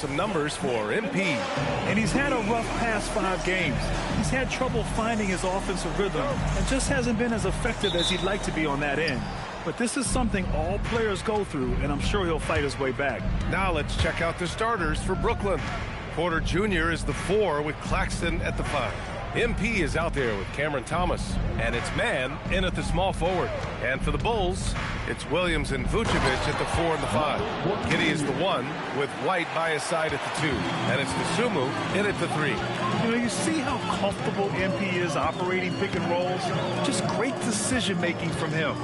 some numbers for MP. And he's had a rough past 5 games. He's had trouble finding his offensive rhythm and just hasn't been as effective as he'd like to be on that end. But this is something all players go through, and I'm sure he'll fight his way back. Now let's check out the starters for Brooklyn. Porter Jr. is the 4 with Claxton at the 5. MP is out there with Cameron Thomas, and it's Man in at the small forward. And for the Bulls, it's Williams and Vucevic at the 4 and the 5. Giddey is the 1 with White by his side at the 2. And it's Dosunmu in at the 3. You know, you see how comfortable MP is operating pick and rolls? Just great decision-making from him.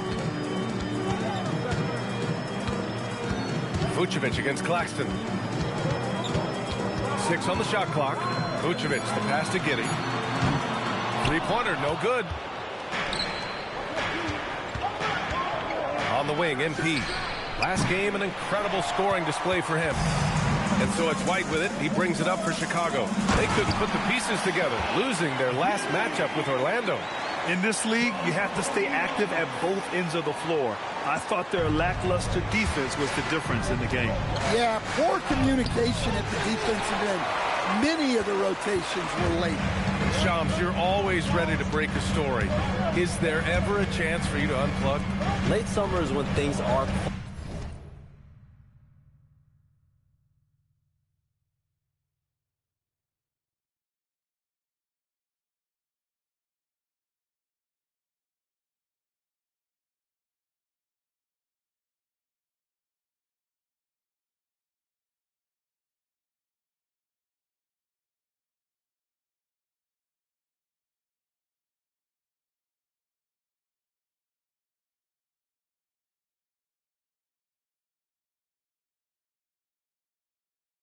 Vucevic against Claxton. 6 on the shot clock. Vucevic, the pass to Giddey. 3-pointer, no good. On the wing, MP. Last game, an incredible scoring display for him. And so it's White with it. He brings it up for Chicago. They couldn't put the pieces together, losing their last matchup with Orlando. In this league, you have to stay active at both ends of the floor. I thought their lackluster defense was the difference in the game. Yeah, poor communication at the defensive end. Many of the rotations were late. Shams, you're always ready to break a story. Is there ever a chance for you to unplug? Late summer is when things are...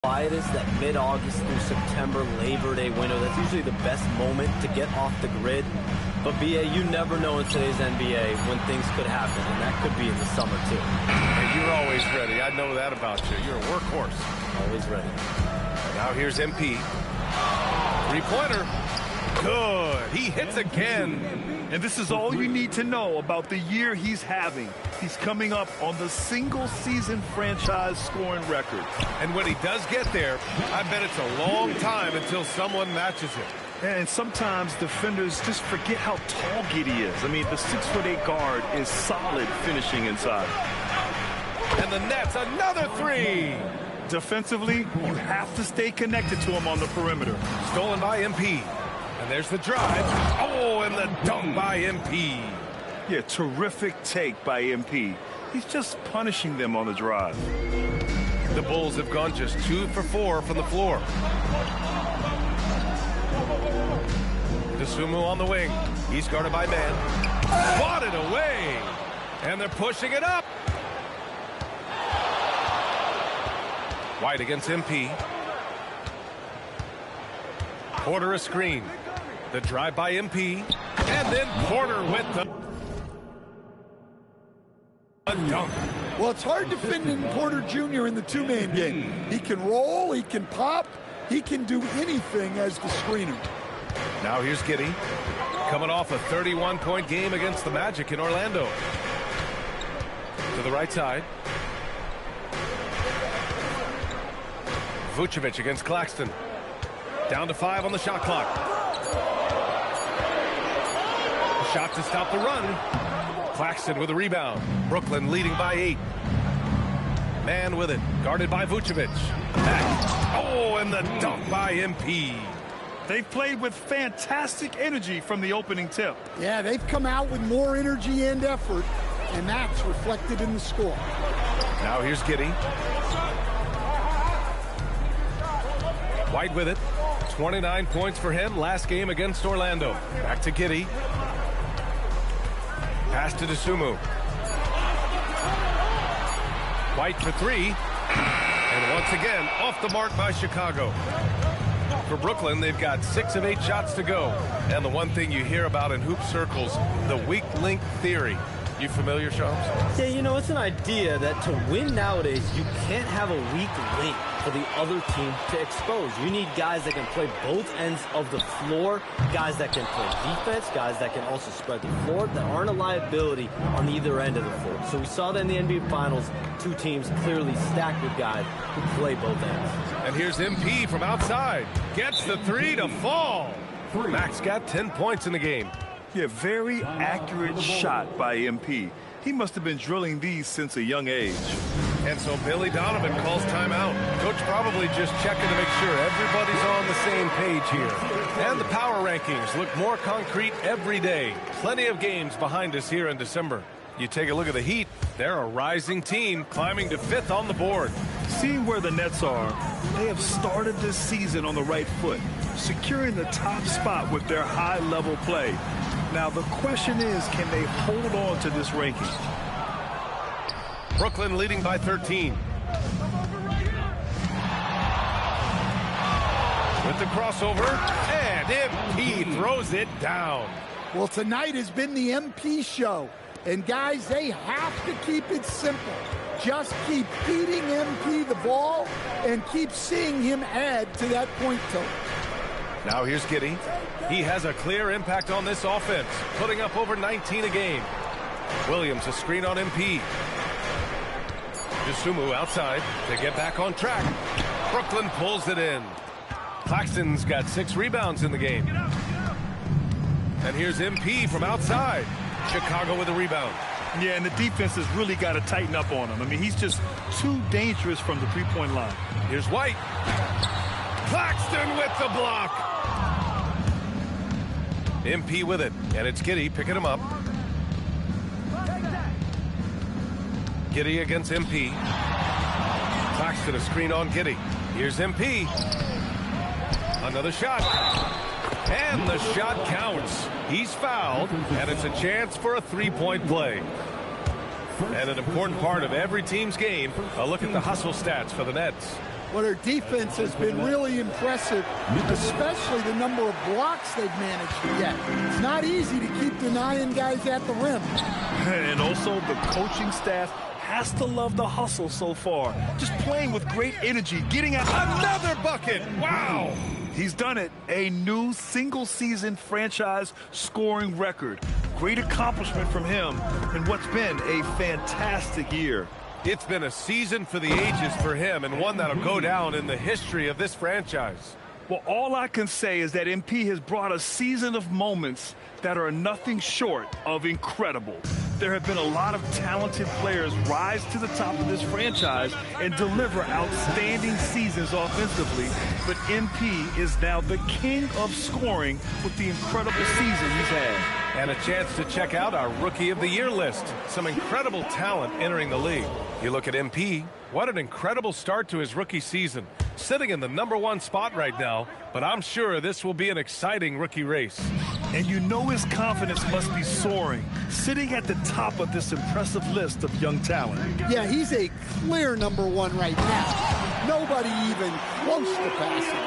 quietest, that mid-August through September Labor Day window. That's usually the best moment to get off the grid. But BA, you never know in today's NBA when things could happen, and that could be in the summer too. And you're always ready. I know that about you. You're a workhorse. Always ready. Now here's MP. 3-pointer. Good. He hits again. And this is all you need to know about the year he's having. He's coming up on the single-season franchise scoring record. And when he does get there, I bet it's a long time until someone matches him. And sometimes defenders just forget how tall Giddey is. I mean, the 6'8" guard is solid finishing inside. And the Nets, another 3. Defensively, you have to stay connected to him on the perimeter. Stolen by MP. And there's the drive. Oh, and the dunk by MP. Yeah, terrific take by MP. He's just punishing them on the drive. The Bulls have gone just 2 for 4 from the floor. Dosunmu on the wing. He's guarded by Man. Fought it away. And they're pushing it up. White against MP. Porter a screen. The drive by MP. And then Porter with the dunk. Well, it's hard defending Porter Jr. in the two-man game. He can roll, he can pop, he can do anything as the screener. Now here's Giddey, coming off a 31-point game against the Magic in Orlando. To the right side. Vucevic against Claxton. Down to 5 on the shot clock. A shot to stop the run. Claxton with a rebound. Brooklyn leading by 8. Man with it, guarded by Vucevic. Back. Oh, and the dunk by MP. They've played with fantastic energy from the opening tip. Yeah, they've come out with more energy and effort, and that's reflected in the score. Now here's Giddey. White with it. 29 points for him last game against Orlando. Back to Giddey. Pass to Dosunmu. White for 3. And once again, off the mark by Chicago. For Brooklyn, they've got 6 of 8 shots to go. And the one thing you hear about in hoop circles, the weak link theory. You familiar, Shams? Yeah, you know, it's an idea that to win nowadays, you can't have a weak link for the other team to expose. You need guys that can play both ends of the floor, guys that can play defense, guys that can also spread the floor, that aren't a liability on either end of the floor. So we saw that in the NBA Finals, 2 teams clearly stacked with guys who play both ends. And here's MP from outside. Gets the three to fall. Max got 10 points in the game. Yeah, very accurate shot by MP. He must have been drilling these since a young age. And so Billy Donovan calls timeout. Coach probably just checking to make sure everybody's on the same page here. And the power rankings look more concrete every day. Plenty of games behind us here in December. You take a look at the Heat. They're a rising team climbing to 5th on the board. Seeing where the Nets are, they have started this season on the right foot, securing the top spot with their high-level play. Now, the question is, can they hold on to this ranking? Brooklyn leading by 13. With the crossover, and MP throws it down. Well, tonight has been the MP show. And, guys, they have to keep it simple. Just keep feeding MP the ball and keep seeing him add to that point total. Now here's Giddey. He has a clear impact on this offense, putting up over 19 a game. Williams a screen on MP. Dosunmu outside to get back on track. Brooklyn pulls it in. Claxton's got 6 rebounds in the game. And here's MP from outside. Chicago with a rebound. Yeah, and the defense has really got to tighten up on him. I mean, he's just too dangerous from the three-point line. Here's White. Claxton with the block. MP with it, and it's Giddey picking him up. Giddey against MP. Claxton a screen on Giddey. Here's MP. Another shot. And the shot counts. He's fouled, and it's a chance for a three-point play. And an important part of every team's game, a look at the hustle stats for the Nets. Well, their defense has been really impressive, especially the number of blocks they've managed to get. It's not easy to keep denying guys at the rim. And also the coaching staff has to love the hustle so far. Just playing with great energy, getting out. Another bucket! Wow! He's done it. A new single-season franchise scoring record. Great accomplishment from him in what's been a fantastic year. It's been a season for the ages for him, and one that'll go down in the history of this franchise. Well, all I can say is that MP has brought a season of moments that are nothing short of incredible. There have been a lot of talented players rise to the top of this franchise and deliver outstanding seasons offensively, but MP is now the king of scoring with the incredible season he's had. And a chance to check out our Rookie of the Year list. Some incredible talent entering the league. You look at MP, what an incredible start to his rookie season. Sitting in the #1 spot right now, but I'm sure this will be an exciting rookie race. And you know his confidence must be soaring, sitting at the top of this impressive list of young talent. Yeah, he's a clear #1 right now. Nobody even close to passing.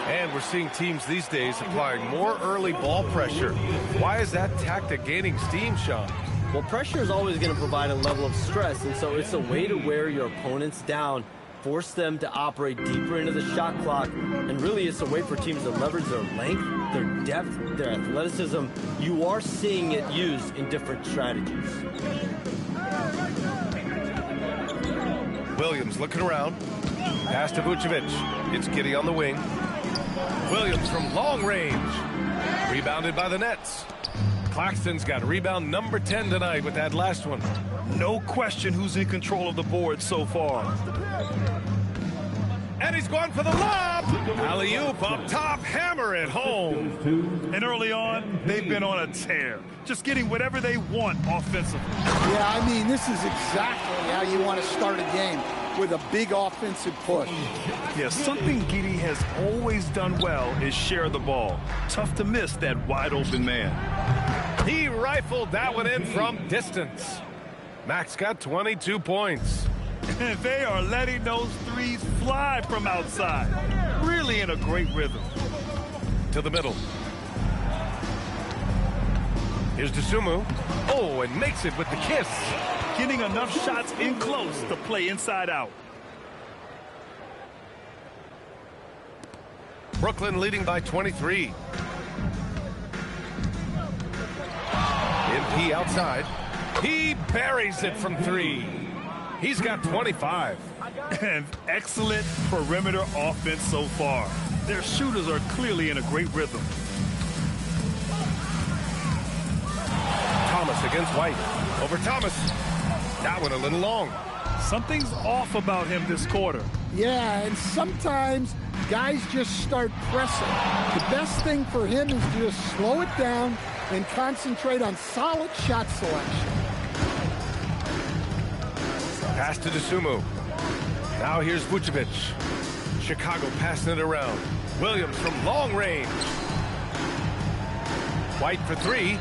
And we're seeing teams these days applying more early ball pressure. Why is that tactic gaining steam, Sean? Well, pressure is always going to provide a level of stress, and so it's a way to wear your opponents down, force them to operate deeper into the shot clock, and really it's a way for teams to leverage their length, their depth, their athleticism. You are seeing it used in different strategies. Williams looking around. Pass to Vucevic. It's Giddey on the wing. Williams from long range. Rebounded by the Nets. Claxton's got rebound number 10 tonight with that last one. No question who's in control of the board so far. And he's going for the lob. Alley-oop up top, hammer it home. And early on, they've been on a tear, just getting whatever they want offensively. Yeah, I mean, this is exactly how you want to start a game, with a big offensive push. Yeah, something Giddey has always done well is share the ball. Tough to miss that wide open man. He rifled that one in from distance. Max got 22 points. And they are letting those threes fly from outside. Really in a great rhythm. To the middle. Here's Dosunmu. Oh, and makes it with the kiss. Getting enough shots in close to play inside out. Brooklyn leading by 23. MP outside. He buries it from 3. He's got 25. And excellent perimeter offense so far. Their shooters are clearly in a great rhythm. Thomas against White. Over Thomas. That one a little long. Something's off about him this quarter. Yeah, and sometimes guys just start pressing. The best thing for him is to just slow it down and concentrate on solid shot selection. Pass to Dosunmu. Now here's Vucevic. Chicago passing it around. Williams from long range. White for three.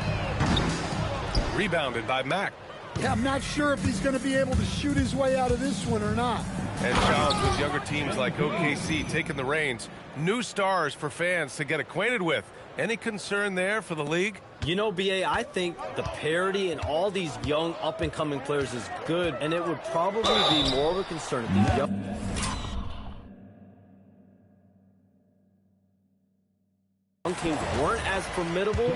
Rebounded by Mack. Yeah, I'm not sure if he's going to be able to shoot his way out of this one or not. And Johns with younger teams like OKC taking the reins. New stars for fans to get acquainted with. Any concern there for the league? You know, BA, I think the parity in all these young up-and-coming players is good, and it would probably be more of a concern if these young... teams weren't as formidable,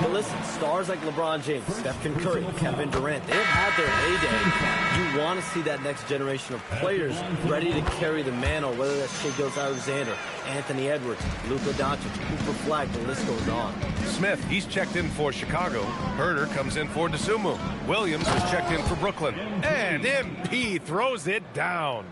but listen, stars like LeBron James, Stephen Curry, Kevin Durant, they've had their heyday. You want to see that next generation of players ready to carry the mantle, whether that's Shai Gilgeous-Alexander, Anthony Edwards, Luka Doncic, Cooper Flag, the list goes on. Smith, he's checked in for Chicago. Herder comes in for Dosunmu. Williams is checked in for Brooklyn. And MP throws it down.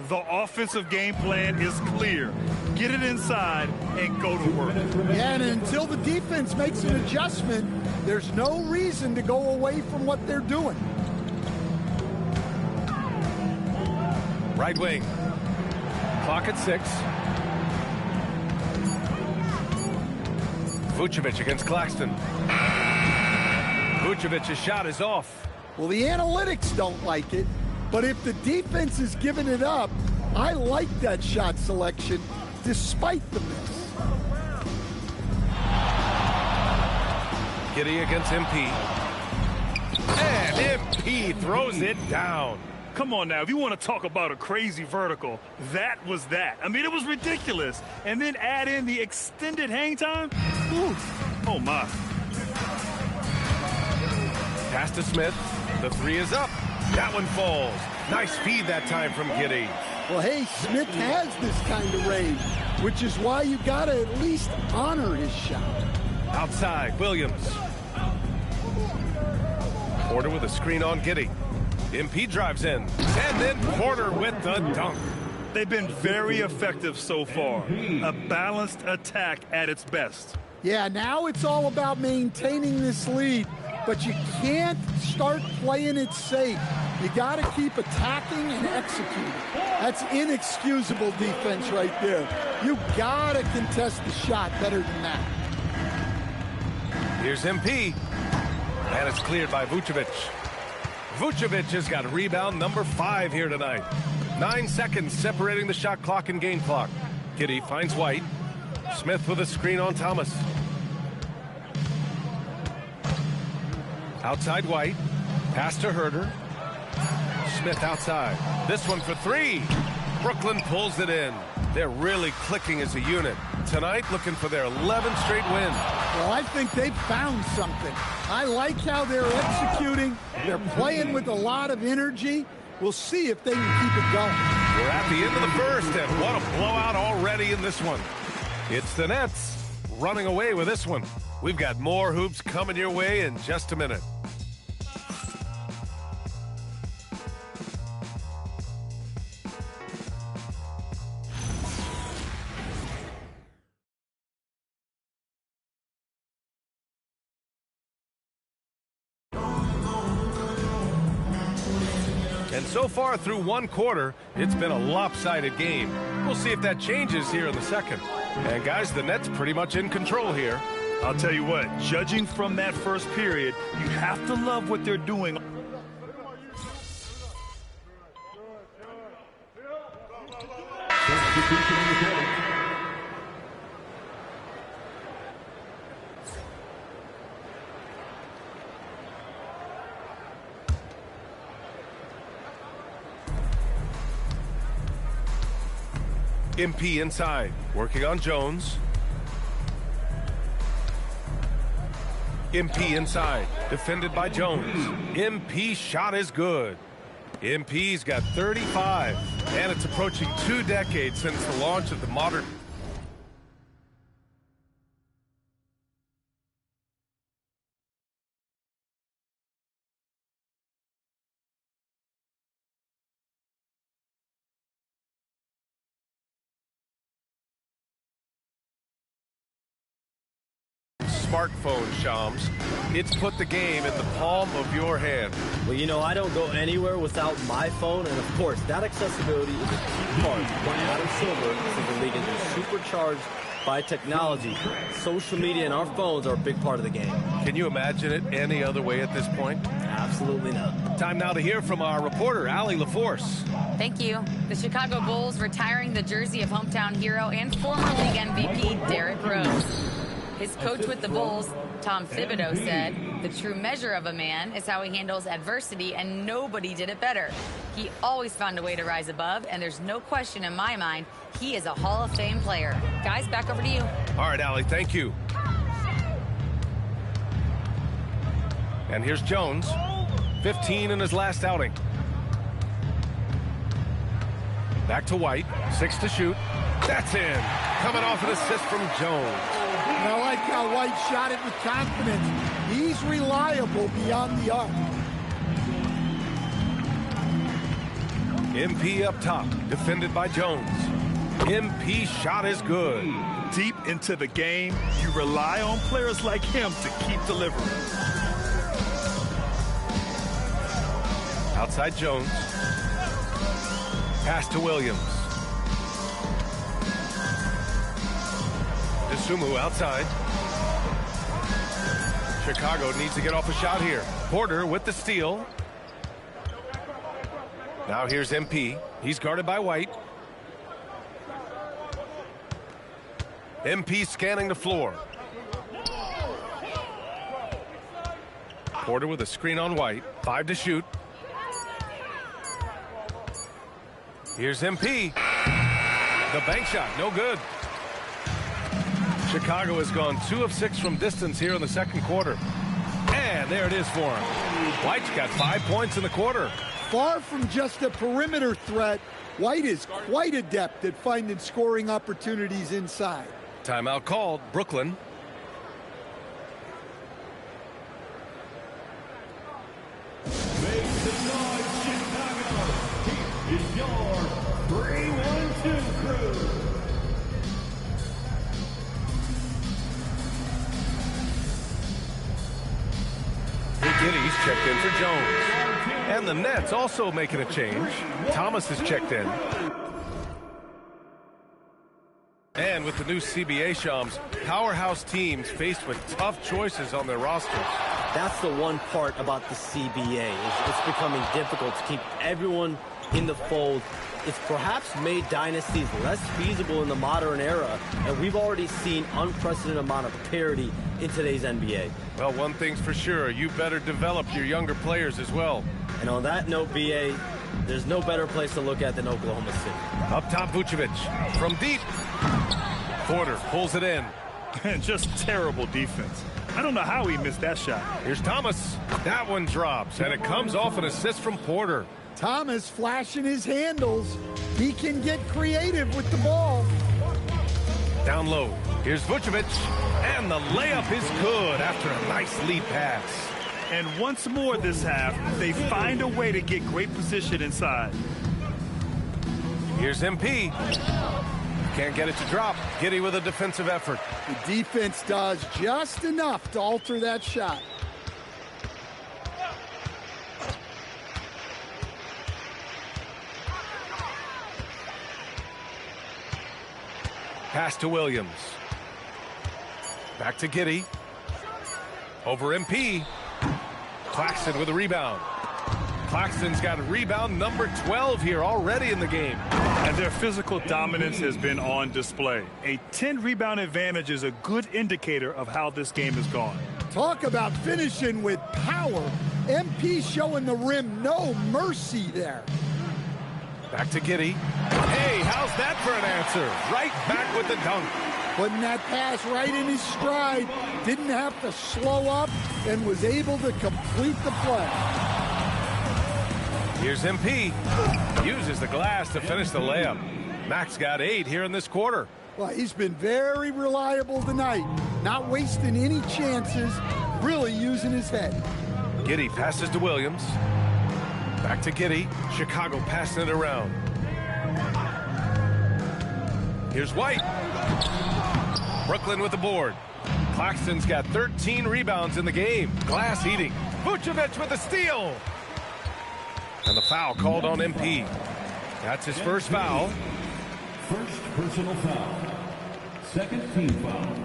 The offensive game plan is clear. Get it inside and go to work. Yeah, and until the defense makes an adjustment, there's no reason to go away from what they're doing. Right wing. Clock at 6. Vucevic against Claxton. Vucevic's shot is off. Well, the analytics don't like it, but if the defense is giving it up, I like that shot selection despite the miss. Giddey against MP. And MP throws it down. Come on now, if you want to talk about a crazy vertical, that was that. I mean, it was ridiculous. And then add in the extended hang time. Ooh. Oh, my. Pass to Smith. The three is up. That one falls. Nice feed that time from Giddey. Well, hey, Smith has this kind of range, which is why you got to at least honor his shot. Outside, Williams. Porter with a screen on Giddey. MP drives in. And then Porter with the dunk. They've been very effective so far. A balanced attack at its best. Yeah, now it's all about maintaining this lead, but you can't start playing it safe. You got to keep attacking and executing. That's inexcusable defense right there. You got to contest the shot better than that. Here's MP. And it's cleared by Vucevic. Vucevic has got rebound number 5 here tonight. 9 seconds separating the shot clock and game clock. Giddey finds White. Smith with a screen on Thomas. Outside White. Pass to Herder. Smith outside. This one for 3. Brooklyn pulls it in. They're really clicking as a unit. Tonight, looking for their 11th straight win. Well, I think they've found something. I like how they're executing. They're playing with a lot of energy. We'll see if they can keep it going. We're at the end of the first, and what a blowout already in this one. It's the Nets running away with this one. We've got more hoops coming your way in just a minute. And so far through one quarter, it's been a lopsided game. We'll see if that changes here in the second. And guys, the Nets pretty much in control here. I'll tell you what, judging from that first period, you have to love what they're doing. MP inside, working on Jones. MP inside, defended by Jones. MP shot is good. MP's got 35, and it's approaching 2 decades since the launch of the modern smartphone, Shams. It's put the game in the palm of your hand. Well, you know, I don't go anywhere without my phone, and of course, that accessibility is a key part of why Adam Silver says the league is supercharged by technology. Social media and our phones are a big part of the game. Can you imagine it any other way at this point? Absolutely not. Time now to hear from our reporter, Allie LaForce. Thank you. The Chicago Bulls retiring the jersey of hometown hero and former league MVP Derrick Rose. His coach with the Bulls, Tom Thibodeau, said, "The true measure of a man is how he handles adversity, and nobody did it better. He always found a way to rise above, and there's no question in my mind he is a Hall of Fame player." Guys, back over to you. All right, Allie, thank you. And here's Jones, 15 in his last outing. Back to White, 6 to shoot. That's in. Coming off an assist from Jones. And I like how White shot it with confidence. He's reliable beyond the arc. MP up top, defended by Jones. MP shot is good. Deep into the game, you rely on players like him to keep delivering. Outside Jones. Pass to Williams. Sumu outside. Chicago needs to get off a shot here. Porter with the steal. Now here's MP. He's guarded by White. MP scanning the floor. Porter with a screen on White. 5 to shoot. Here's MP. The bank shot, no good. Chicago has gone 2 of 6 from distance here in the second quarter. And there it is for him. White's got 5 points in the quarter. Far from just a perimeter threat, White is quite adept at finding scoring opportunities inside. Timeout called, Brooklyn. Make some noise, Chicago. Here is your 3-1-2 crew. Giddy's checked in for Jones. And the Nets also making a change. Thomas is checked in. And with the new CBA, Shams, powerhouse teams faced with tough choices on their rosters. That's the one part about the CBA. It's becoming difficult to keep everyone in the fold. It's perhaps made dynasties less feasible in the modern era, and we've already seen unprecedented amount of parity in today's NBA. Well, one thing's for sure, you better develop your younger players as well. And on that note, BA, there's no better place to look at than Oklahoma City. Up top, Vucevic. From deep. Porter pulls it in. And just terrible defense. I don't know how he missed that shot. Here's Thomas. That one drops, and it comes off an assist from Porter. Thomas flashing his handles. He can get creative with the ball. Down low. Here's Vucevic. And the layup is good after a nice lead pass. And once more this half, they find a way to get great position inside. Here's MP. Can't get it to drop. Giddey with a defensive effort. The defense does just enough to alter that shot. Pass to Williams. Back to Giddey. Over MP. Claxton with a rebound. Claxton's got a rebound number 12 here already in the game. And their physical dominance has been on display. A 10-rebound advantage is a good indicator of how this game has gone. Talk about finishing with power. MP showing the rim no mercy there. Back to Giddey. Hey, how's that for an answer? Right back with the dunk. Putting that pass right in his stride. Didn't have to slow up and was able to complete the play. Here's MP. Uses the glass to finish the layup. Max got 8 here in this quarter. Well, he's been very reliable tonight. Not wasting any chances, really using his head. Giddey passes to Williams. Back to Giddey. Chicago passing it around. Here's White. Brooklyn with the board. Claxton's got 13 rebounds in the game. Glass eating. Vucevic with the steal. And the foul called on MP. That's his first foul. First personal foul. Second team foul.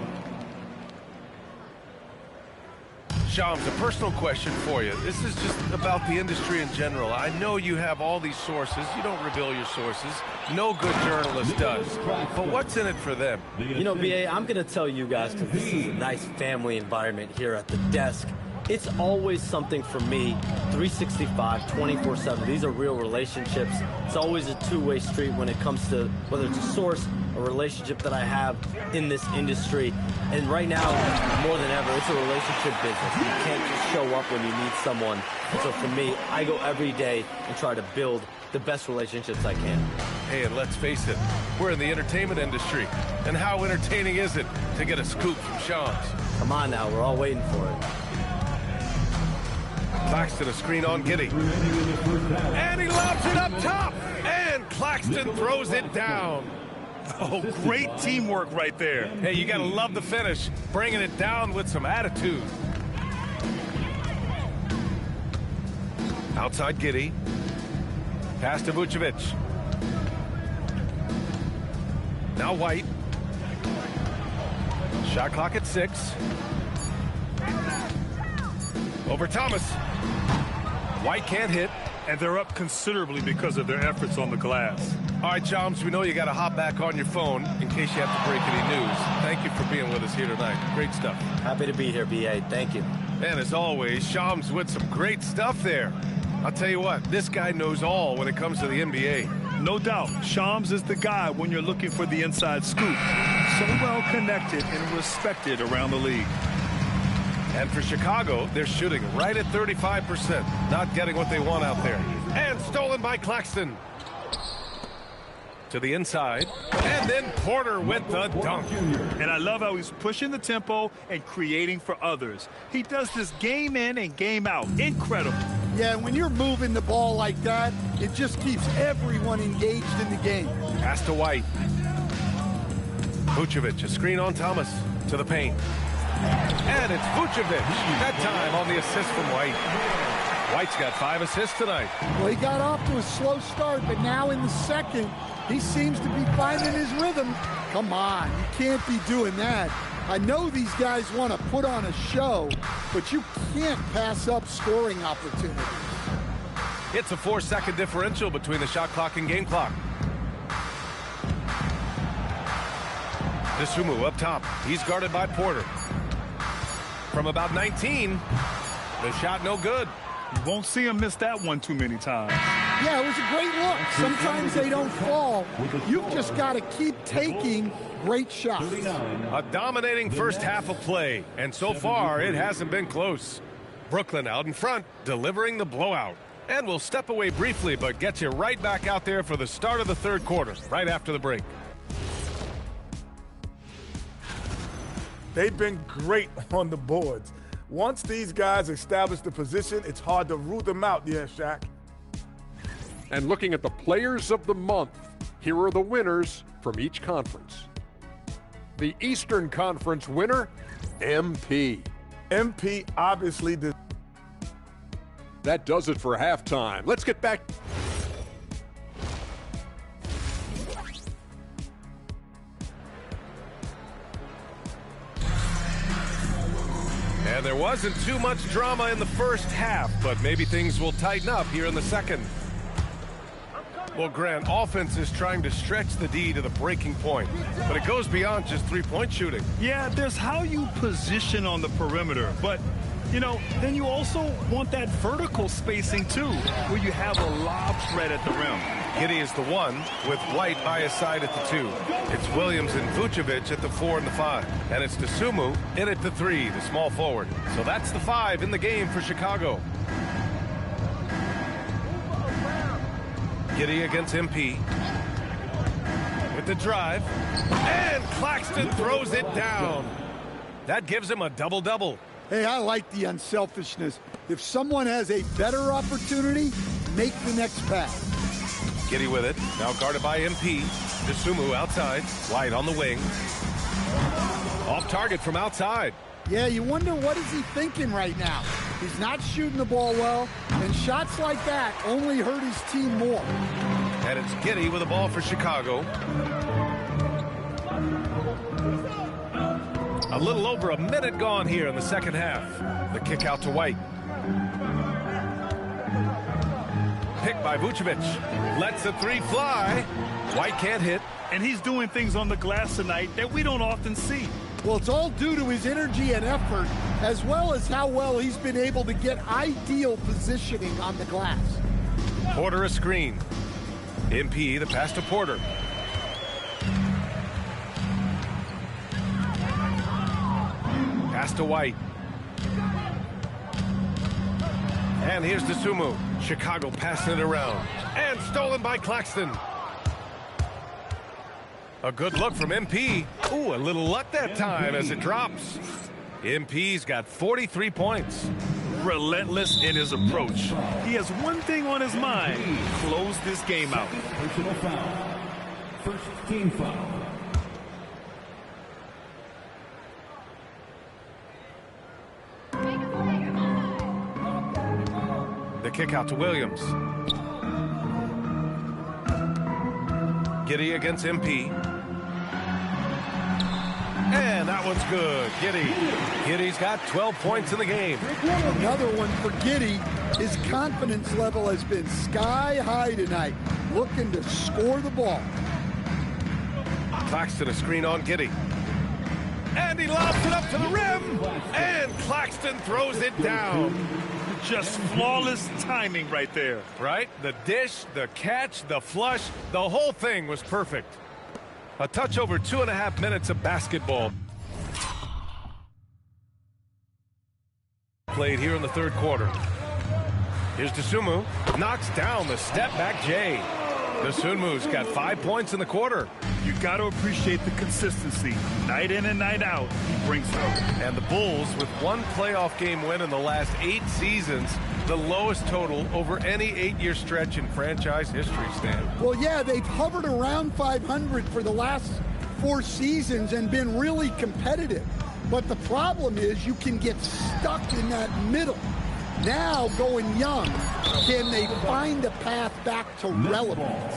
Shams, a personal question for you. This is just about the industry in general. I know you have all these sources. You don't reveal your sources. No good journalist does. But what's in it for them? You know, BA, I'm going to tell you guys, because this is a nice family environment here at the desk. It's always something for me, 365, 24/7. These are real relationships. It's always a two-way street when it comes to whether it's a source, a relationship that I have in this industry. And right now, more than ever, it's a relationship business. You can't just show up when you need someone. And so for me, I go every day and try to build the best relationships I can. Hey, and let's face it, we're in the entertainment industry. And how entertaining is it to get a scoop from Shams? Come on now, we're all waiting for it. Claxton a screen on Giddey. And he lobs it up top. And Claxton throws it down. Oh, great teamwork right there. Hey, you got to love the finish. Bringing it down with some attitude. Outside Giddey. Pass to Vucevic. Now White. Shot clock at 6. Over Thomas. White can't hit. And they're up considerably because of their efforts on the glass. All right, Shams, we know you got to hop back on your phone in case you have to break any news. Thank you for being with us here tonight. Great stuff. Happy to be here, BA. Thank you. And as always, Shams with some great stuff there. I'll tell you what, this guy knows all when it comes to the NBA. No doubt, Shams is the guy when you're looking for the inside scoop. So well connected and respected around the league. And for Chicago, they're shooting right at 35%, not getting what they want out there. And stolen by Claxton. To the inside, and then Porter with the dunk. And I love how he's pushing the tempo and creating for others. He does this game in and game out. Incredible. Yeah, when you're moving the ball like that, it just keeps everyone engaged in the game. Pass to White. Vucevic, a screen on Thomas. To the paint. And it's Vucevic. That time on the assist from White. White's got 5 assists tonight. Well, he got off to a slow start, but now in the second, he seems to be finding his rhythm. Come on, you can't be doing that. I know these guys want to put on a show, but you can't pass up scoring opportunities. It's a 4-second differential between the shot clock and game clock. Dosunmu up top. He's guarded by Porter. From about 19, the shot no good. You won't see him miss that one too many times. Yeah, it was a great look. Sometimes they don't fall. You've just got to keep taking great shots. A dominating first half of play, and so far it hasn't been close. Brooklyn out in front, delivering the blowout. And we'll step away briefly, but get you right back out there for the start of the third quarter, right after the break. They've been great on the boards. Once these guys establish the position, it's hard to root them out, yeah, Shaq. And looking at the players of the month, here are the winners from each conference. The Eastern Conference winner, MP. MP obviously did. That does it for halftime. Let's get back. And there wasn't too much drama in the first half, but maybe things will tighten up here in the second. Well, Grant, offense is trying to stretch the D to the breaking point, but it goes beyond just three-point shooting. Yeah, there's how you position on the perimeter, but, you know, then you also want that vertical spacing, too, where you have a lob threat at the rim. Giddey is the 1, with White by his side at the 2. It's Williams and Vucevic at the 4 and the 5. And it's Dosunmu in at the 3, the small forward. So that's the 5 in the game for Chicago. Giddy against MP. With the drive. And Claxton throws it down. That gives him a double-double. Hey, I like the unselfishness. If someone has a better opportunity, make the next pass. Giddy with it. Now guarded by MP. Dosunmu outside. White on the wing. Off target from outside. Yeah, you wonder what is he thinking right now. He's not shooting the ball well, and shots like that only hurt his team more. And it's Giddy with the ball for Chicago. A little over a minute gone here in the second half. The kick out to White. Picked by Vucevic. Lets the three fly. White can't hit. And he's doing things on the glass tonight that we don't often see. Well, it's all due to his energy and effort, as well as how well he's been able to get ideal positioning on the glass. Porter a screen. MP the pass to Porter. Pass to White. And here's Dosunmu. Chicago passing it around. And stolen by Claxton. A good look from MP. Ooh, a little luck that time as it drops. MP's got 43 points. Relentless in his approach. He has one thing on his mind: close this game out. Personal foul. First team foul. The kick out to Williams. Giddy against MP. And that one's good. Giddy's got 12 points in the game. Another one for Giddy. His confidence level has been sky high tonight, looking to score the ball. Claxton a screen on Giddy. And he lobs it up to the rim. And Claxton throws it down. Just flawless timing right there. Right? The dish, the catch, the flush, the whole thing was perfect. A touch over 2.5 minutes of basketball played here in the third quarter. Here's Dosunmu. Knocks down the step-back J. Dosunmu's got 5 points in the quarter. You got to appreciate the consistency. Night in and night out, he brings it up. And the Bulls, with one playoff game win in the last 8 seasons, the lowest total over any 8-year stretch in franchise history, Stan. Well, yeah, they've hovered around 500 for the last 4 seasons and been really competitive. But the problem is you can get stuck in that middle. Now, going young, can they find a path back to relevance?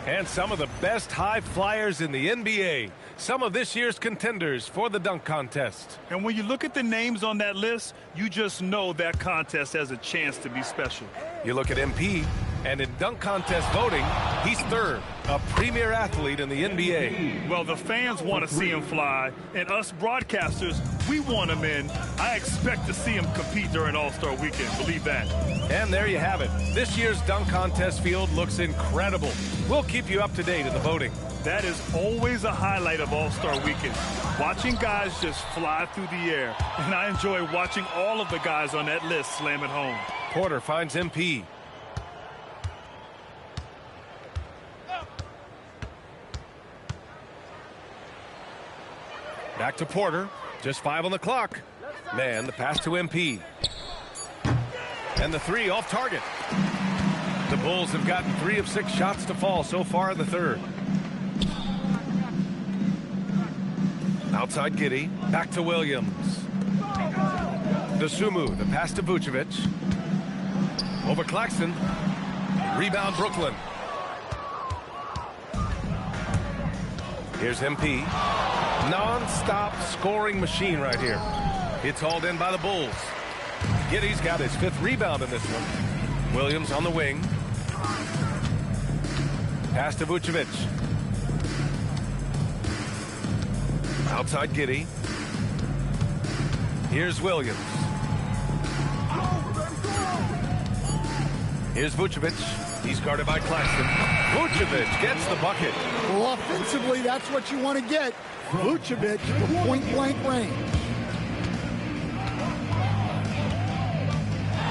And some of the best high flyers in the NBA. Some of this year's contenders for the dunk contest. And when you look at the names on that list, you just know that contest has a chance to be special. You look at MP, and in dunk contest voting, he's third, a premier athlete in the NBA. Well, the fans want to see him fly, and us broadcasters, we want him in. I expect to see him compete during All-Star Weekend, believe that. And there you have it. This year's dunk contest field looks incredible. We'll keep you up to date in the voting. That is always a highlight of All-Star Weekend. Watching guys just fly through the air. And I enjoy watching all of the guys on that list slam it home. Porter finds MP. Back to Porter. Just 5 on the clock. Man, the pass to MP. And the three off target. The Bulls have gotten 3 of 6 shots to fall so far in the third. Outside Giddy. Back to Williams. Dosunmu, the pass to Vucevic. Over Claxton. Rebound Brooklyn. Here's MP. Non-stop scoring machine right here. It's hauled in by the Bulls. Giddy's got his 5th rebound in this one. Williams on the wing. Pass to Vucevic. Outside Giddy. Here's Williams. Here's Vucevic. He's guarded by Claxton. Vucevic gets the bucket. Well, offensively, that's what you want to get. Vucevic from point-blank range.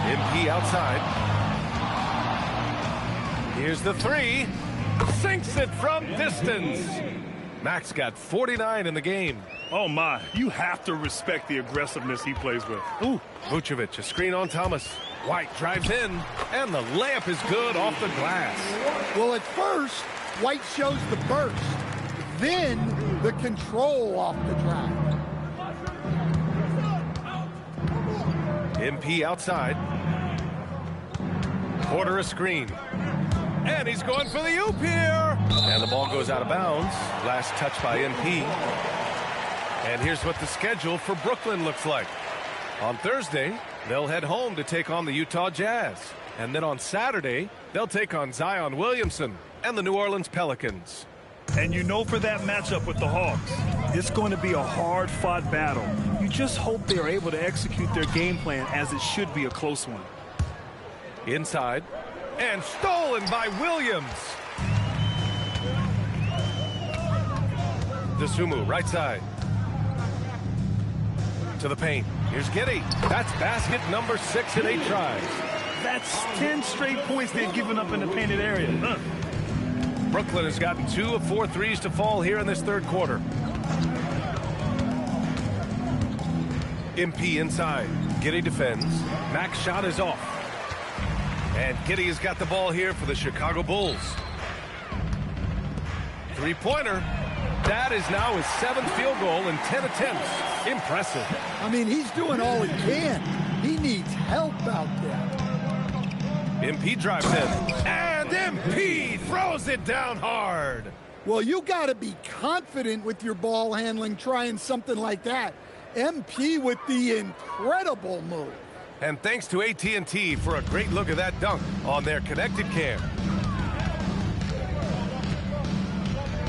MP outside. Here's the three. Sinks it from distance. Max got 49 in the game. Oh, my. You have to respect the aggressiveness he plays with. Ooh. Vucevic, a screen on Thomas. White drives in, and the layup is good off the glass. Well, at first, White shows the burst, then the control off the drive. MP outside. Porter a screen. And he's going for the oop here. And the ball goes out of bounds. Last touch by MP. And here's what the schedule for Brooklyn looks like. On Thursday, they'll head home to take on the Utah Jazz. And then on Saturday, they'll take on Zion Williamson and the New Orleans Pelicans. And you know, for that matchup with the Hawks, it's going to be a hard-fought battle. You just hope they're able to execute their game plan, as it should be a close one. Inside. And stolen by Williams. Dosunmu, right side. To the paint. Here's Giddey. That's basket number 6 in 8 tries. That's 10 straight points they've given up in the painted area. Brooklyn has gotten 2 of 4 threes to fall here in this third quarter. MP inside. Giddey defends. Max shot is off. And Giddey has got the ball here for the Chicago Bulls. Three-pointer. That is now his 7th field goal in 10 attempts. Impressive. I mean, he's doing all he can. He needs help out there. MP drives in. And MP throws it down hard. Well, you got to be confident with your ball handling trying something like that. MP with the incredible move. And thanks to AT&T for a great look at that dunk on their connected cam.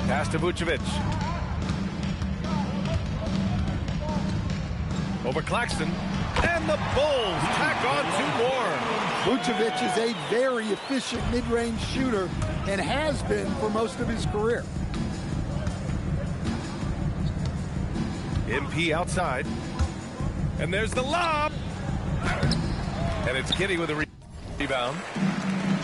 Pass to Vucevic. Over Claxton. And the Bulls tack on 2 more. Vucevic is a very efficient mid-range shooter and has been for most of his career. MP outside. And there's the lob. And it's Giddey with a rebound.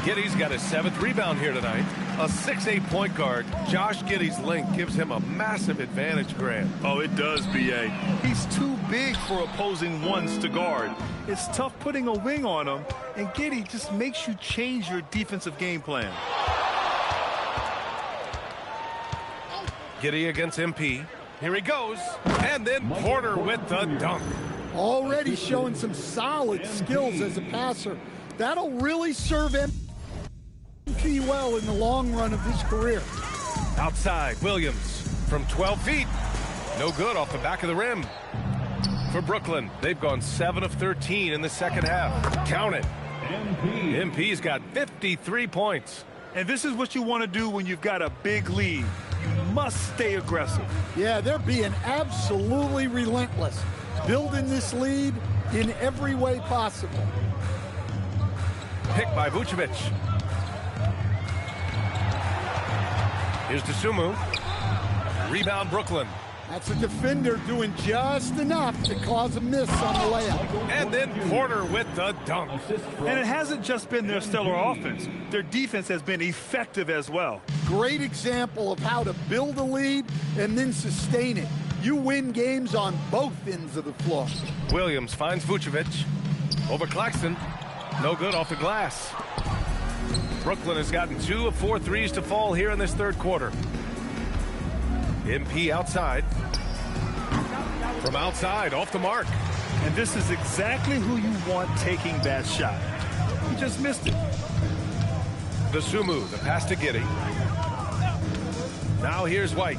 Giddey's got his 7th rebound here tonight. A 6'8" point guard. Josh Giddey's length gives him a massive advantage, Grant. Oh, it does, B.A. He's too big for opposing ones to guard. It's tough putting a wing on him, and Giddey just makes you change your defensive game plan. Giddey against MP. Here he goes. And then Porter with the dunk. Already showing some solid skills as a passer. That'll really serve MP well in the long run of his career. Outside, Williams from 12 feet. No good off the back of the rim. For Brooklyn, they've gone 7 of 13 in the second half. Count it. MP's got 53 points. And this is what you want to do when you've got a big lead. You must stay aggressive. Yeah, they're being absolutely relentless. Building this lead in every way possible. Pick by Vucevic. Here's Dosunmu. Rebound Brooklyn. That's a defender doing just enough to cause a miss on the layup. And then Porter with the dunk. And it hasn't just been their stellar offense. Their defense has been effective as well. Great example of how to build a lead and then sustain it. You win games on both ends of the floor. Williams finds Vucevic. Over Claxton. No good off the glass. Brooklyn has gotten 2 of 4 threes to fall here in this third quarter. MP outside. From outside, off the mark. And this is exactly who you want taking that shot. He just missed it. Dosunmu, the pass to Giddey. Now here's White.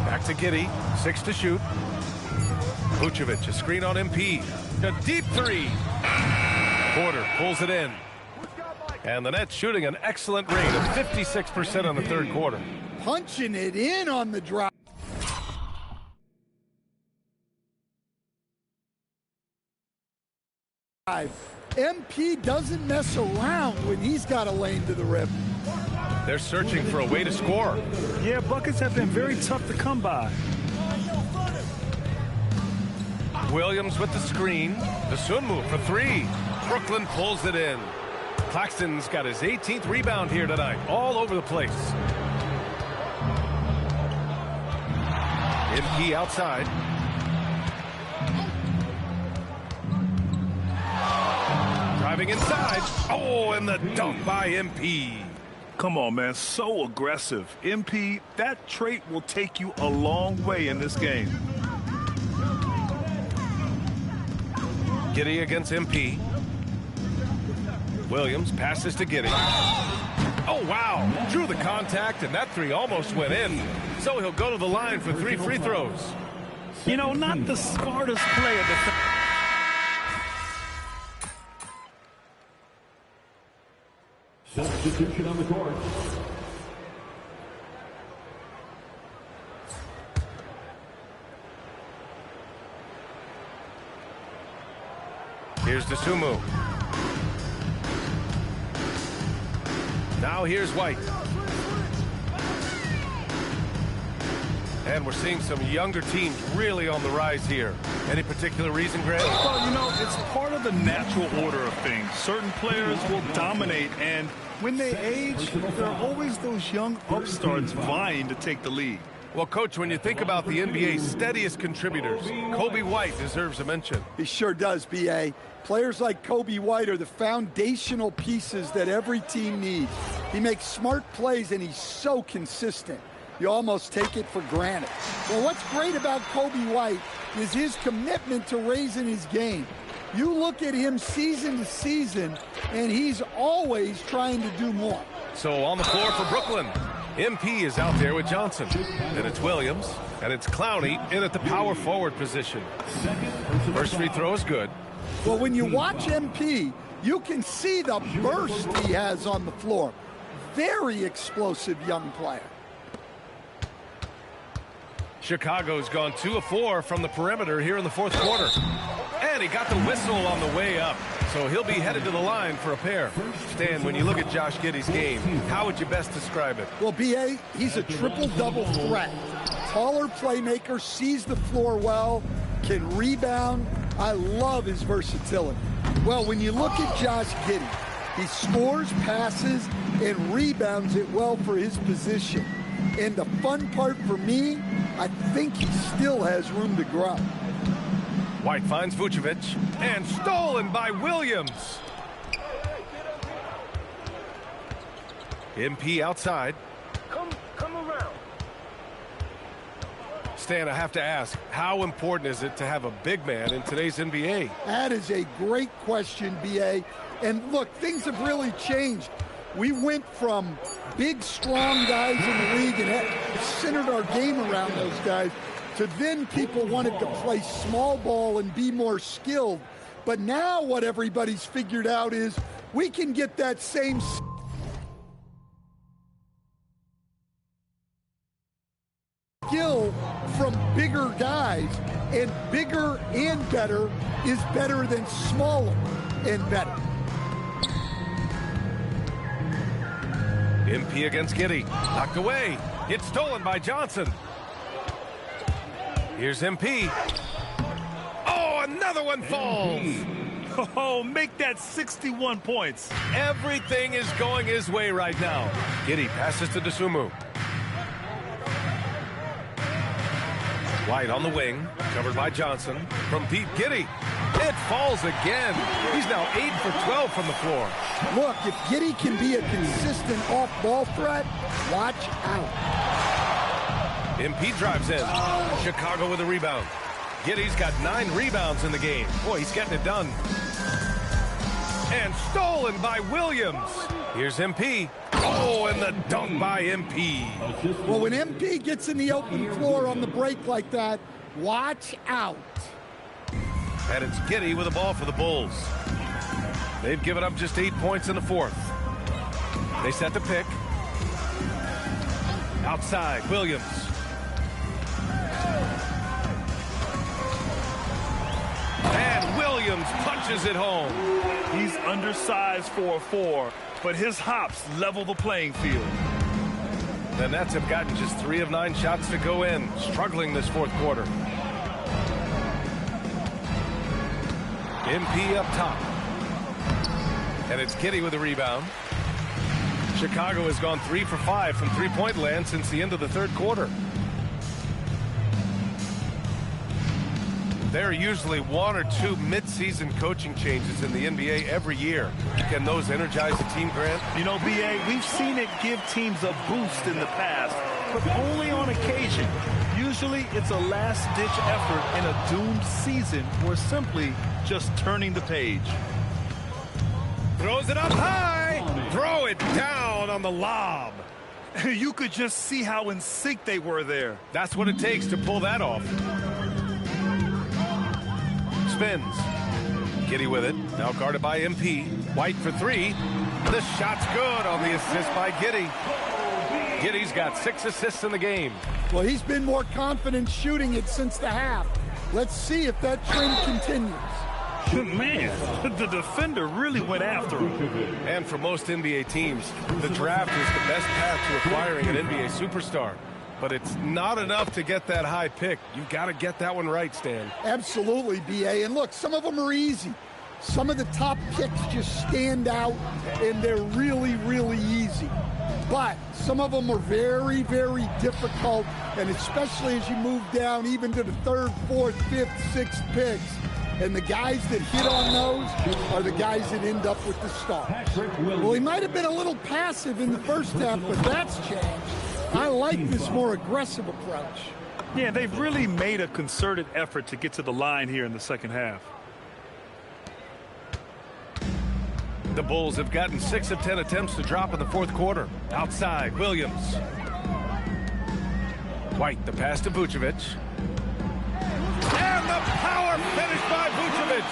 Back to Giddey, 6 to shoot. Vucevic, a screen on MP. A deep 3. Porter pulls it in. And the Nets shooting an excellent rate of 56% in the third quarter. Punching it in on the drive. MP doesn't mess around when he's got a lane to the rim. They're searching for a way to score. Yeah, buckets have been very tough to come by. Williams with the screen. Dosunmu for 3. Brooklyn pulls it in. Claxton's got his 18th rebound here tonight, all over the place. MP outside. Driving inside. Oh, and the dunk by MP. Come on, man. So aggressive. MP, that trait will take you a long way in this game. Giddey against MP. Williams passes to Giddey. Oh, wow. Drew the contact, and that three almost went in. So he'll go to the line for 3 free throws. You know, not the smartest player. Substitution on the court. Here's Dosunmu. Now here's White. And we're seeing some younger teams really on the rise here. Any particular reason, Greg? Well, you know, it's part of the natural order of things. Certain players will dominate, and when they age, there are always those young upstarts vying to take the lead. Well, Coach, when you think about the NBA's steadiest contributors, Kobe White deserves a mention. He sure does, B.A. Players like Kobe White are the foundational pieces that every team needs. He makes smart plays, and he's so consistent. You almost take it for granted. Well, what's great about Kobe White is his commitment to raising his game. You look at him season to season, and he's always trying to do more. So on the floor for Brooklyn, MP is out there with Johnson. And it's Williams, and it's Clowney in at the power forward position. First free throw is good. Well, when you watch MP, you can see the burst he has on the floor. Very explosive young player. Chicago's gone 2 of 4 from the perimeter here in the fourth quarter. And he got the whistle on the way up. So he'll be headed to the line for a pair. Stan, when you look at Josh Giddey's game, how would you best describe it? Well, B.A., he's a triple-double threat. Taller playmaker, sees the floor well, can rebound. I love his versatility. Well, when you look at Josh Giddey, he scores, passes, and rebounds it well for his position. And the fun part for me, I think he still has room to grow. White finds Vucevic, and stolen by Williams. MP outside. Come around. Stan, I have to ask, how important is it to have a big man in today's NBA? That is a great question, B.A. And look, things have really changed. We went from big, strong guys in the league and had centered our game around those guys to then people wanted to play small ball and be more skilled. But now what everybody's figured out is we can get that same skill from bigger guys, and bigger and better is better than smaller and better. MP against Giddey. Knocked away. It's stolen by Johnson. Here's MP. Oh, another one falls. Oh, make that 61 points. Everything is going his way right now. Giddey passes to Dosunmu. White on the wing, covered by Johnson. From Pete Giddey. It falls again. He's now 8 for 12 from the floor. Look, if Giddey can be a consistent off-ball threat, watch out. MP drives in. Chicago with a rebound. Giddey's got 9 rebounds in the game. Boy, he's getting it done. And stolen by Williams. Here's MP. Oh, and the dunk by MP. Well, when MP gets in the open floor on the break like that, watch out. And it's Giddey with the ball for the Bulls. They've given up just 8 points in the fourth. They set the pick. Outside, Williams. And Williams punches it home. He's undersized for a 4, but his hops level the playing field. The Nets have gotten just 3 of 9 shots to go in, struggling this fourth quarter. MP up top. And it's Giddy with the rebound. Chicago has gone 3 for 5 from three-point land since the end of the third quarter. There are usually 1 or 2 mid-season coaching changes in the NBA every year. Can those energize a team, Grant? You know, B.A., we've seen it give teams a boost in the past, but only on occasion. Usually it's a last-ditch effort in a doomed season or simply just turning the page. Throws it up high. Throw it down on the lob. You could just see how in sync they were there. That's what it takes to pull that off. Spins. Giddy with it. Now guarded by MP. White for 3. The shot's good on the assist by Giddy. Giddy's got 6 assists in the game. Well, he's been more confident shooting it since the half. Let's see if that trend continues. Man, the defender really went after him. And for most NBA teams, the draft is the best path to acquiring an NBA superstar. But it's not enough to get that high pick. You've got to get that one right, Stan. Absolutely, B.A. And look, some of them are easy. Some of the top picks just stand out, and they're really, really easy. But some of them are very, very difficult, and especially as you move down even to the 3rd, 4th, 5th, 6th picks. And the guys that hit on those are the guys that end up with the start. Well, he might have been a little passive in the first half, but that's changed. I like this more aggressive approach. Yeah, they've really made a concerted effort to get to the line here in the second half. The Bulls have gotten 6 of 10 attempts to drop in the fourth quarter. Outside, Williams. White, the pass to Vucevic. And the power finish by Vucevic.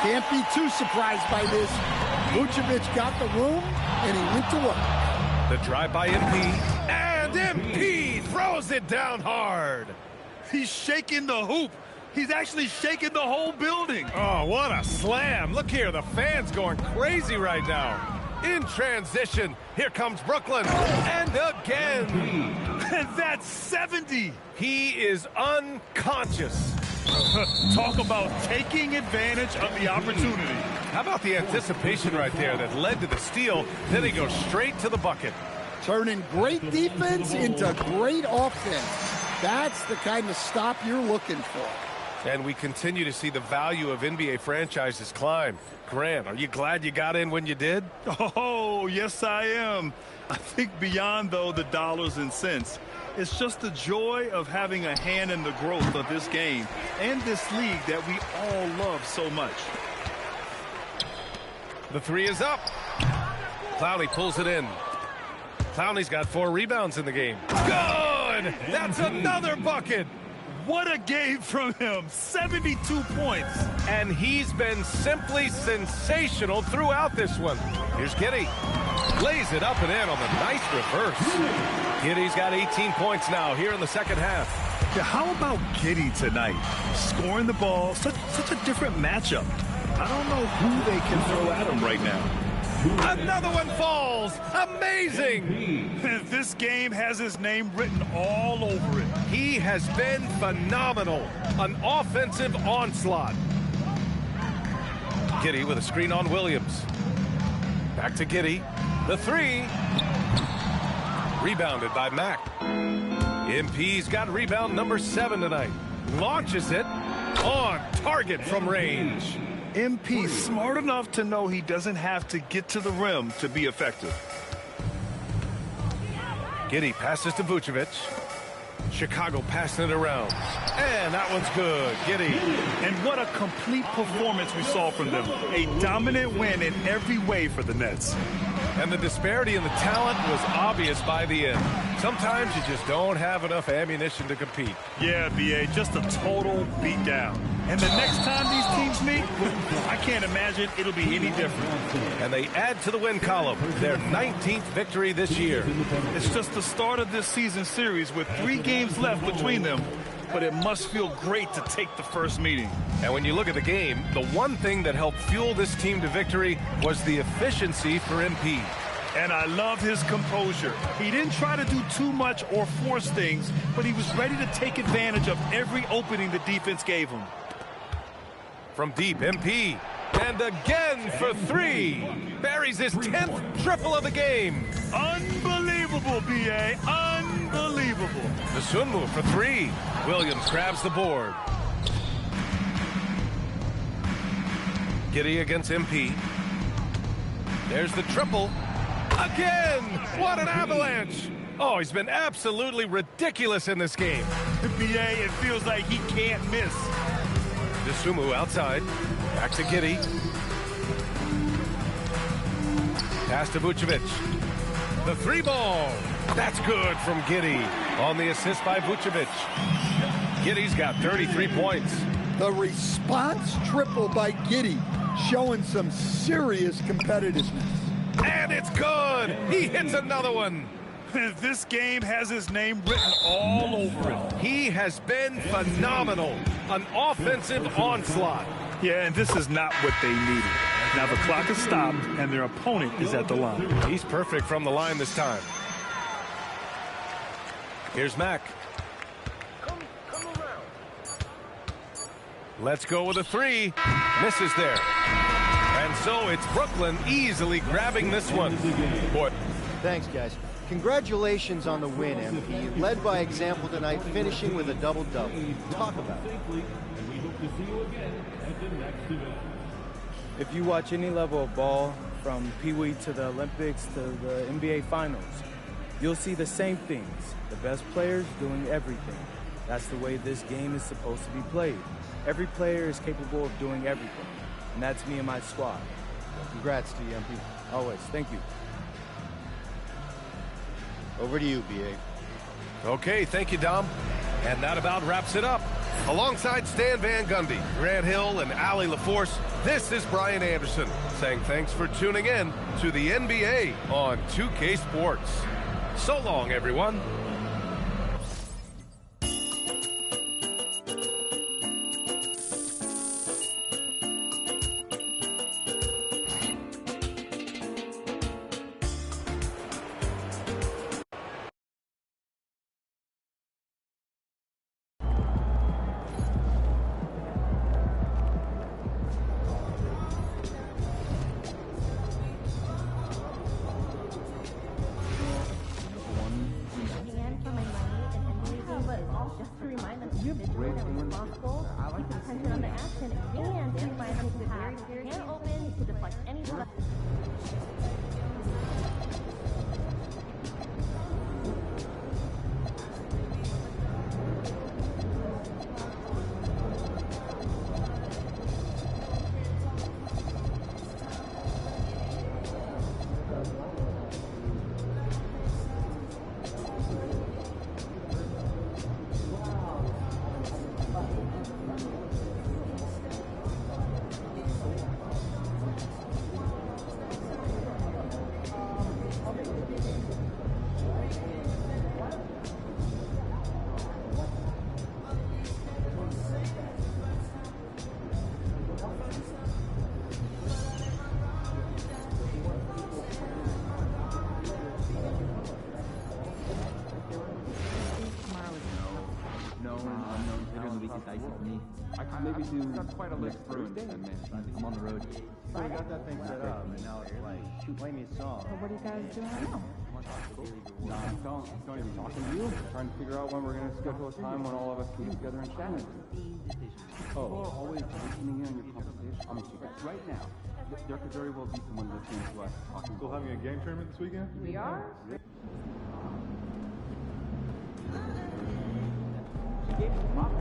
Can't be too surprised by this. Vucevic got the room, and he went to work. The drive by MP. And MP throws it down hard. He's shaking the hoop. He's actually shaking the whole building. Oh, what a slam. Look here, the fans going crazy right now. In transition, here comes Brooklyn. And again. And that's 70. He is unconscious. Talk about taking advantage of the opportunity. How about the anticipation right there that led to the steal? Then he goes straight to the bucket. Turning great defense into great offense. That's the kind of stop you're looking for. And we continue to see the value of NBA franchises climb. Grant, are you glad you got in when you did? Oh, yes, I am. I think beyond, though, the dollars and cents, it's just the joy of having a hand in the growth of this game and this league that we all love so much. The 3 is up. Clowney pulls it in. Clowney's got 4 rebounds in the game. Good! That's another bucket! What a game from him. 72 points. And he's been simply sensational throughout this one. Here's Giddy. Lays it up and in on the nice reverse. Giddy's got 18 points now here in the second half. Yeah, how about Giddy tonight? Scoring the ball, such a different matchup. I don't know who they can throw at him right now. Another one falls. Amazing. This game has his name written all over it. He has been phenomenal. An offensive onslaught. Giddy with a screen on Williams. Back to Giddy. The 3. Rebounded by Mack. MP's got rebound number 7 tonight. Launches it on target from range. MP smart enough to know he doesn't have to get to the rim to be effective. Giddy passes to Vucevic. Chicago passing it around. And that one's good. Giddy. And what a complete performance we saw from them. A dominant win in every way for the Nets. And the disparity in the talent was obvious by the end. Sometimes you just don't have enough ammunition to compete. Yeah, B.A., just a total beatdown. And the next time these teams meet, I can't imagine it'll be any different. And they add to the win column, their 19th victory this year. It's just the start of this season series with 3 games left between them, but it must feel great to take the first meeting. And when you look at the game, the one thing that helped fuel this team to victory was the efficiency for MP. And I love his composure. He didn't try to do too much or force things, but he was ready to take advantage of every opening the defense gave him. From deep, MP. And again for 3. Buries his 10th triple of the game. Unbelievable, B.A. Unbelievable. The Sunmu for 3. Williams grabs the board. Giddy against MP. There's the triple. Again! What an avalanche! Oh, he's been absolutely ridiculous in this game. B.A., it feels like he can't miss. Sumu outside. Back to Giddy. Pass to Vucevic. The 3 ball. That's good from Giddy on the assist by Vucevic. Giddy's got 33 points. The response triple by Giddy, showing some serious competitiveness. And it's good. He hits another one. This game has his name written all over it. He has been phenomenal. An offensive onslaught. Yeah, and this is not what they needed. Now the clock has stopped, and their opponent is at the line. He's perfect from the line this time. Here's Mack. Come around. Let's go with a 3. Misses there. And so it's Brooklyn easily grabbing this one. Boy. Thanks, guys. Congratulations on the win, MP. Led by example tonight, finishing with a double-double. Talk about it. If you watch any level of ball, from Pee Wee to the Olympics to the NBA Finals, you'll see the same things. The best players doing everything. That's the way this game is supposed to be played. Every player is capable of doing everything. And that's me and my squad. Congrats to you, MP. Always. Thank you. Over to you, B.A. Okay, thank you, Dom. And that about wraps it up. Alongside Stan Van Gundy, Grant Hill, and Allie LaForce, this is Brian Anderson saying thanks for tuning in to the NBA on 2K Sports. So long, everyone. I can maybe do quite a list through and I'm on the road. So we got that thing set up, and now it's like, play me a song. So what are you guys doing now? No, don't even talking to you. Trying to figure out when we're going to schedule a time when all of us can get together and chat. Oh, always listening in your conversation. I mean, right now, there could very well be someone listening to us talking. Still having a game tournament this weekend? We are? She gave me the box.